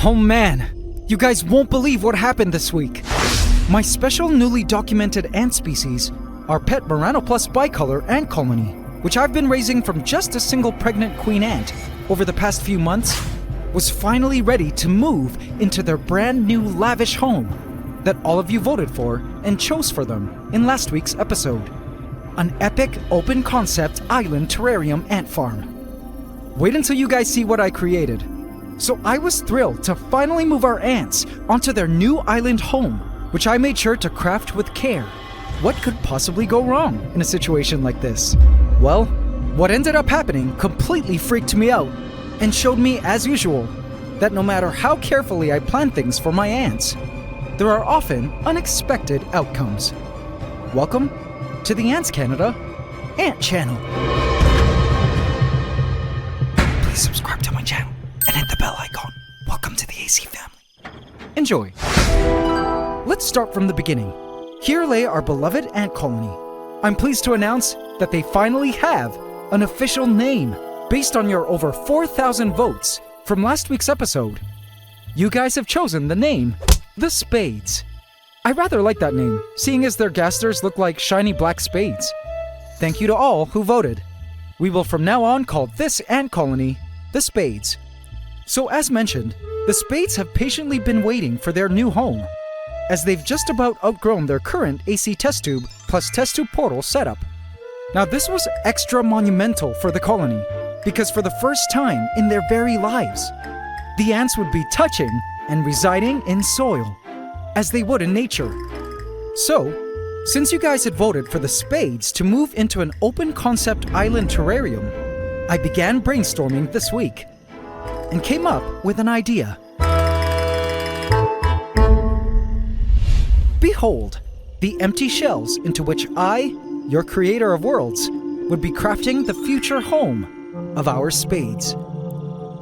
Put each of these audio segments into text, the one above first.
Oh man, you guys won't believe what happened this week. My special newly documented ant species, our pet Meranopus bicolor ant colony, which I've been raising from just a single pregnant queen ant over the past few months, was finally ready to move into their brand new lavish home that all of you voted for and chose for them in last week's episode. An epic open concept island terrarium ant farm. Wait until you guys see what I created. So I was thrilled to finally move our ants onto their new island home, which I made sure to craft with care. What could possibly go wrong in a situation like this? Well, what ended up happening completely freaked me out and showed me, as usual, that no matter how carefully I plan things for my ants, there are often unexpected outcomes. Welcome to the Ants Canada Ant Channel. Please subscribe to my channel and hit the bell icon. Welcome to the AC family. Enjoy. Let's start from the beginning. Here lay our beloved ant colony. I'm pleased to announce that they finally have an official name based on your over 4,000 votes from last week's episode. You guys have chosen the name, The Spades. I rather like that name, seeing as their gasters look like shiny black spades. Thank you to all who voted. We will from now on call this ant colony The Spades. So as mentioned, the Spades have patiently been waiting for their new home, as they've just about outgrown their current AC test tube plus test tube portal setup. Now this was extra monumental for the colony, because for the first time in their very lives, the ants would be touching and residing in soil, as they would in nature. So, since you guys had voted for the Spades to move into an open concept island terrarium, I began brainstorming this week and came up with an idea. Behold, the empty shells into which I, your creator of worlds, would be crafting the future home of our Spades.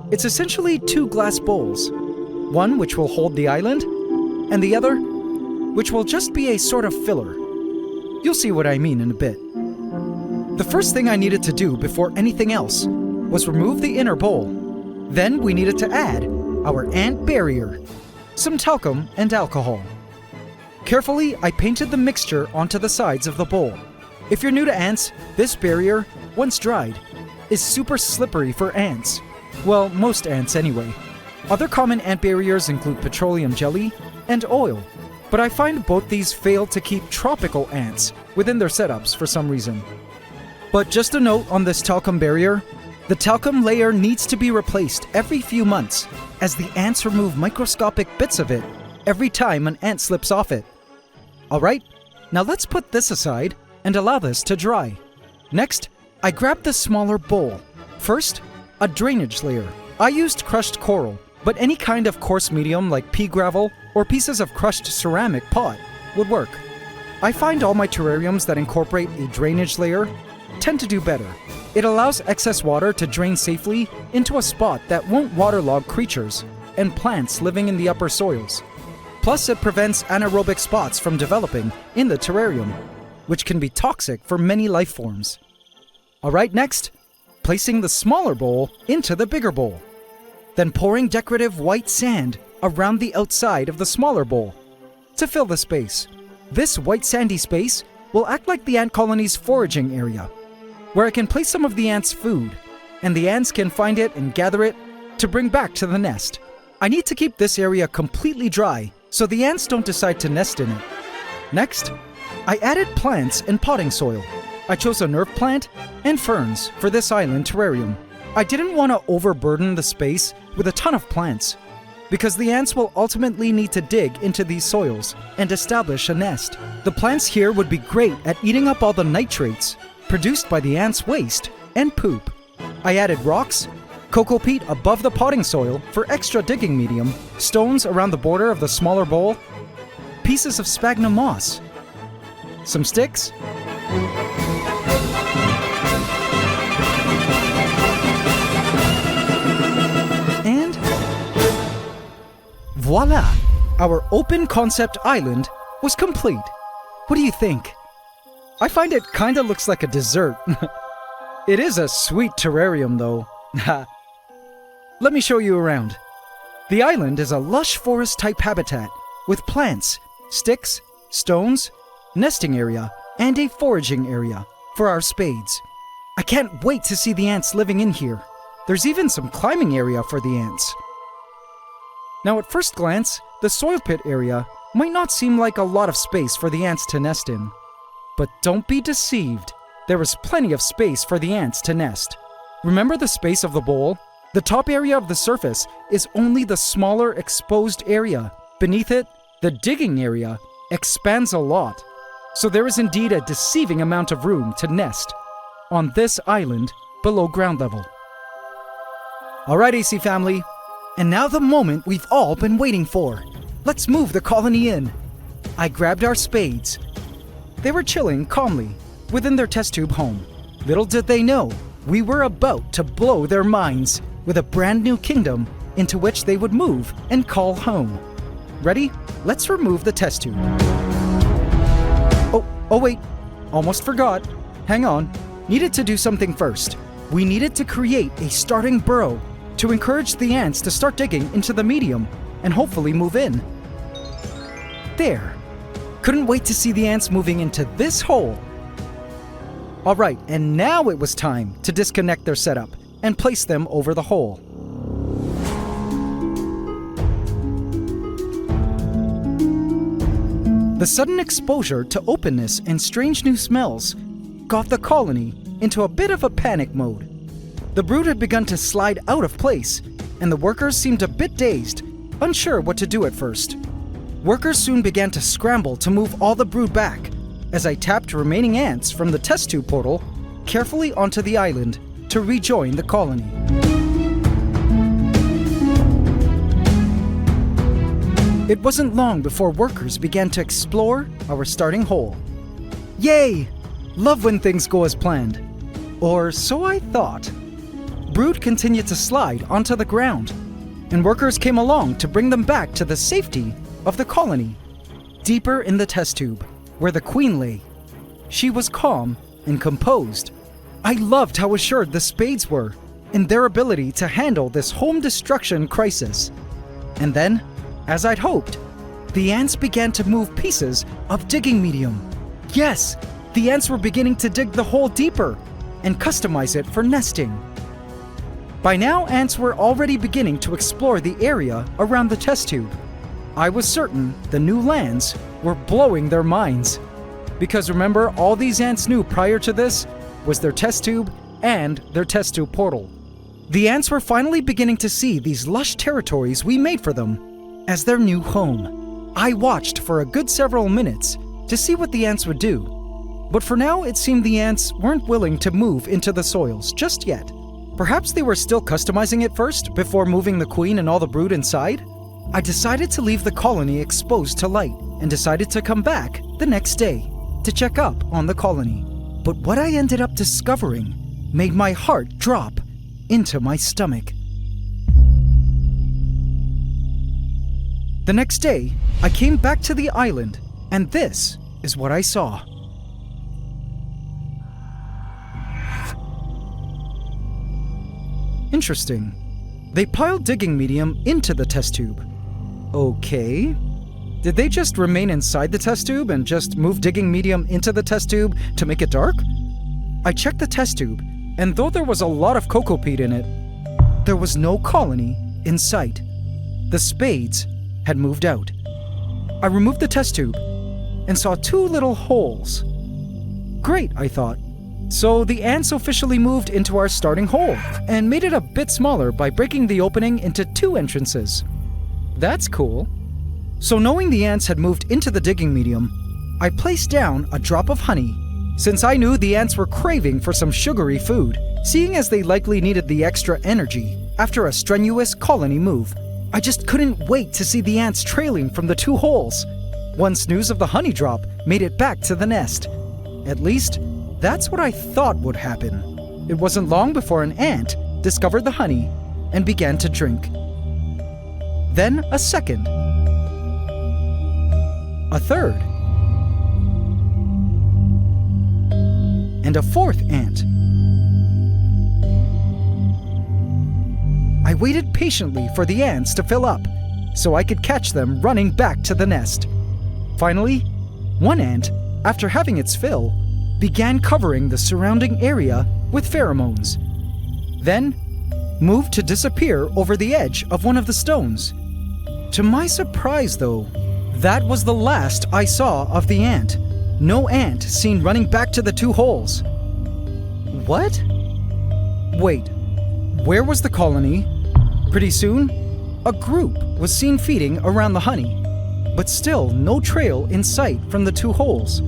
It's essentially two glass bowls, one which will hold the island, and the other which will just be a sort of filler. You'll see what I mean in a bit. The first thing I needed to do before anything else was remove the inner bowl. Then we needed to add our ant barrier, some talcum and alcohol. Carefully, I painted the mixture onto the sides of the bowl. If you're new to ants, this barrier, once dried, is super slippery for ants. Well, most ants anyway. Other common ant barriers include petroleum jelly and oil, but I find both these fail to keep tropical ants within their setups for some reason. But just a note on this talcum barrier, the talcum layer needs to be replaced every few months, as the ants remove microscopic bits of it every time an ant slips off it. Alright, now let's put this aside and allow this to dry. Next, I grabbed the smaller bowl. First, a drainage layer. I used crushed coral, but any kind of coarse medium like pea gravel or pieces of crushed ceramic pot would work. I find all my terrariums that incorporate a drainage layer tend to do better. It allows excess water to drain safely into a spot that won't waterlog creatures and plants living in the upper soils. Plus, it prevents anaerobic spots from developing in the terrarium, which can be toxic for many life forms. Alright, next, placing the smaller bowl into the bigger bowl. Then pouring decorative white sand around the outside of the smaller bowl to fill the space. This white sandy space will act like the ant colony's foraging area, where I can place some of the ants' food, and the ants can find it and gather it to bring back to the nest. I need to keep this area completely dry so the ants don't decide to nest in it. Next, I added plants and potting soil. I chose a nerve plant and ferns for this island terrarium. I didn't want to overburden the space with a ton of plants, because the ants will ultimately need to dig into these soils and establish a nest. The plants here would be great at eating up all the nitrates produced by the ants' waste and poop. I added rocks, cocoa peat above the potting soil for extra digging medium, stones around the border of the smaller bowl, pieces of sphagnum moss, some sticks, and voila! Our open concept island was complete. What do you think? I find it kinda looks like a dessert. It is a sweet terrarium though. Let me show you around. The island is a lush forest-type habitat with plants, sticks, stones, nesting area, and a foraging area for our spades. I can't wait to see the ants living in here. There's even some climbing area for the ants. Now at first glance, the soil pit area might not seem like a lot of space for the ants to nest in. But don't be deceived. There is plenty of space for the ants to nest. Remember the space of the bowl? The top area of the surface is only the smaller exposed area. Beneath it, the digging area expands a lot. So there is indeed a deceiving amount of room to nest on this island below ground level. Alright, AC family, and now the moment we've all been waiting for. Let's move the colony in. I grabbed our spades. They were chilling calmly within their test tube home. Little did they know, we were about to blow their minds with a brand new kingdom into which they would move and call home. Ready? Let's remove the test tube. Oh wait, almost forgot. Hang on, needed to do something first. We needed to create a starting burrow to encourage the ants to start digging into the medium and hopefully move in. There. Couldn't wait to see the ants moving into this hole. Alright, and now it was time to disconnect their setup and place them over the hole. The sudden exposure to openness and strange new smells got the colony into a bit of a panic mode. The brood had begun to slide out of place, and the workers seemed a bit dazed, unsure what to do at first. Workers soon began to scramble to move all the brood back, as I tapped remaining ants from the test tube portal carefully onto the island to rejoin the colony. It wasn't long before workers began to explore our starting hole. Yay! Love when things go as planned. Or so I thought. Brood continued to slide onto the ground, and workers came along to bring them back to the safety of the colony, deeper in the test tube, where the queen lay. She was calm and composed. I loved how assured the spades were in their ability to handle this home destruction crisis. And then, as I'd hoped, the ants began to move pieces of digging medium. Yes, the ants were beginning to dig the hole deeper and customize it for nesting. By now, ants were already beginning to explore the area around the test tube. I was certain the new lands were blowing their minds. Because remember, all these ants knew prior to this was their test tube and their test tube portal. The ants were finally beginning to see these lush territories we made for them as their new home. I watched for a good several minutes to see what the ants would do. But for now, it seemed the ants weren't willing to move into the soils just yet. Perhaps they were still customizing it first before moving the queen and all the brood inside? I decided to leave the colony exposed to light and decided to come back the next day to check up on the colony. But what I ended up discovering made my heart drop into my stomach. The next day, I came back to the island, and this is what I saw. Interesting. They piled digging medium into the test tube. Okay. Did they just remain inside the test tube and just move digging medium into the test tube to make it dark? I checked the test tube, and though there was a lot of cocoa peat in it, there was no colony in sight. The spades had moved out. I removed the test tube and saw two little holes. Great, I thought. So the ants officially moved into our starting hole and made it a bit smaller by breaking the opening into two entrances. That's cool. So knowing the ants had moved into the digging medium, I placed down a drop of honey, since I knew the ants were craving for some sugary food, seeing as they likely needed the extra energy after a strenuous colony move. I just couldn't wait to see the ants trailing from the two holes. Once news of the honey drop made it back to the nest. At least, that's what I thought would happen. It wasn't long before an ant discovered the honey and began to drink. Then a second. A third. And a fourth ant. I waited patiently for the ants to fill up so I could catch them running back to the nest. Finally, one ant, after having its fill, began covering the surrounding area with pheromones. Then, moved to disappear over the edge of one of the stones. To my surprise, though, that was the last I saw of the ant. No ant seen running back to the two holes. What? Wait, where was the colony? Pretty soon, a group was seen feeding around the honey, but still no trail in sight from the two holes.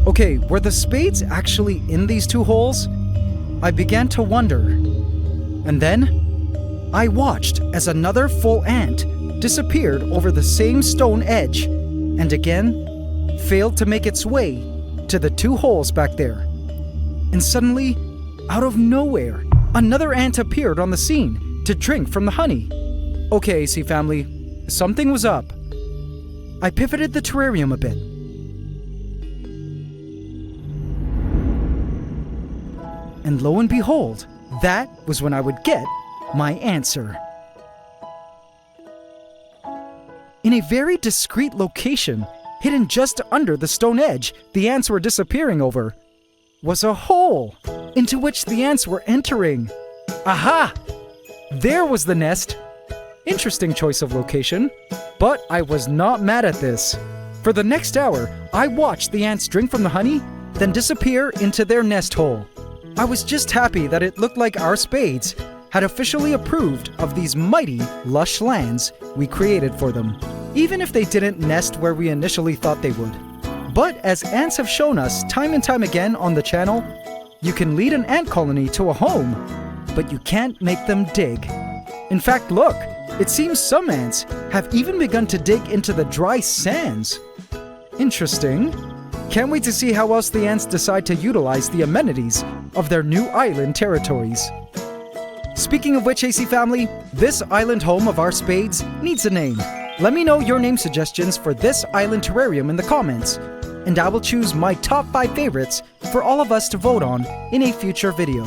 Okay, were the spades actually in these two holes? I began to wonder. And then, I watched as another full ant disappeared over the same stone edge, and again, failed to make its way to the two holes back there. And suddenly, out of nowhere, another ant appeared on the scene to drink from the honey. Okay, AC family, something was up. I pivoted the terrarium a bit. And lo and behold, that was when I would get my answer. In a very discreet location, hidden just under the stone edge the ants were disappearing over, was a hole into which the ants were entering. Aha! There was the nest. Interesting choice of location, but I was not mad at this. For the next hour, I watched the ants drink from the honey, then disappear into their nest hole. I was just happy that it looked like our spades had officially approved of these mighty, lush lands we created for them, even if they didn't nest where we initially thought they would. But as ants have shown us time and time again on the channel, you can lead an ant colony to a home, but you can't make them dig. In fact, look, it seems some ants have even begun to dig into the dry sands. Interesting. Can't wait to see how else the ants decide to utilize the amenities of their new island territories. Speaking of which, AC family, this island home of our spades needs a name. Let me know your name suggestions for this island terrarium in the comments, and I will choose my top 5 favorites for all of us to vote on in a future video.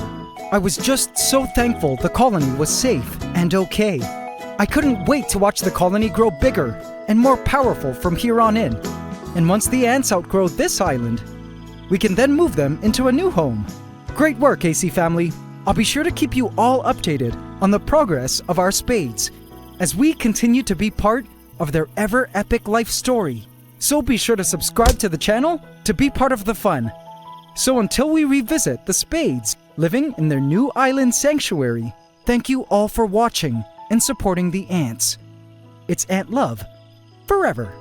I was just so thankful the colony was safe and okay. I couldn't wait to watch the colony grow bigger and more powerful from here on in. And once the ants outgrow this island, we can then move them into a new home. Great work, AC family. I'll be sure to keep you all updated on the progress of our spades as we continue to be part of their ever-epic life story. So be sure to subscribe to the channel to be part of the fun. So until we revisit the spades living in their new island sanctuary, thank you all for watching and supporting the ants. It's Ant Love forever.